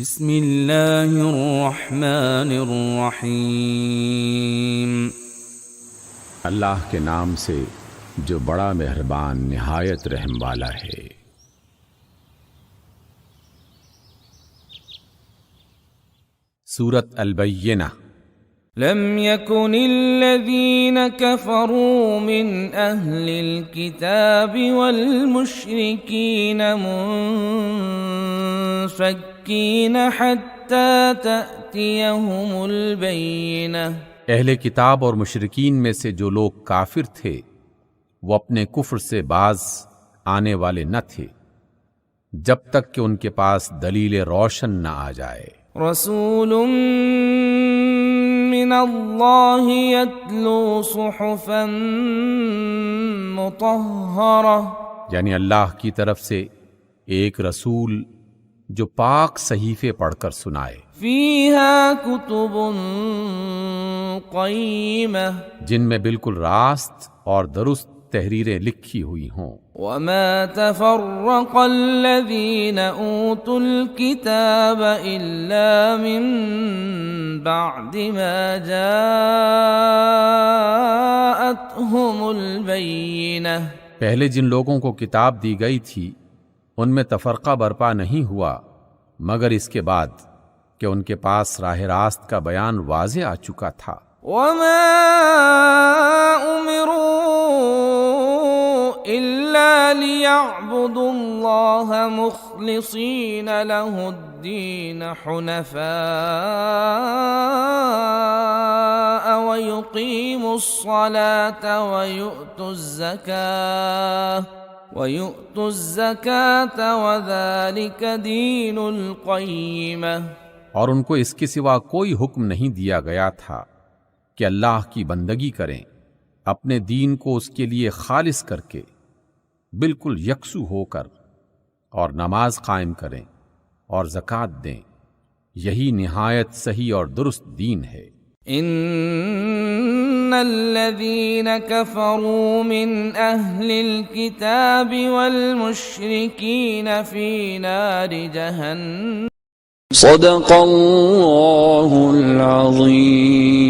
بسم اللہ الرحمن الرحیم۔ اللہ کے نام سے جو بڑا مہربان نہایت رحم والا ہے۔ سورۃ البینہ۔ لم يكن الذين كفروا من أهل الكتاب والمشركين منفكين حتى تأتيهم البينة۔ اہل کتاب اور مشرکین میں سے جو لوگ کافر تھے وہ اپنے کفر سے باز آنے والے نہ تھے جب تک کہ ان کے پاس دلیل روشن نہ آ جائے۔ رسول من اللہ یتلو صحفا مطہرہ، یعنی اللہ کی طرف سے ایک رسول جو پاک صحیفے پڑھ کر سنائے، فیہا کتب قیمہ، جن میں بالکل راست اور درست تحریریں لکھی ہوئی ہوں۔ وما تفرق الذین اوتوا الکتاب الا من بعد ما جاءتهم البینہ، پہلے جن لوگوں کو کتاب دی گئی تھی ان میں تفرقہ برپا نہیں ہوا مگر اس کے بعد کہ ان کے پاس راہ راست کا بیان واضح آ چکا تھا۔ وما امروا الا ليعبدوا الله مخلصين له الدين حنفاء ويقيموا الصلاة ويؤتوا الزكاة وذلك دين القيمة۔ اور ان کو اس کے سوا کوئی حکم نہیں دیا گیا تھا کہ اللہ کی بندگی کریں، اپنے دین کو اس کے لیے خالص کر کے بالکل یکسو ہو کر، اور نماز قائم کریں اور زکوٰۃ دیں، یہی نہایت صحیح اور درست دین ہے۔ ان الذين كفروا من اهل الكتاب والمشركين في نار جهنم۔ صدق اللہ العظیم۔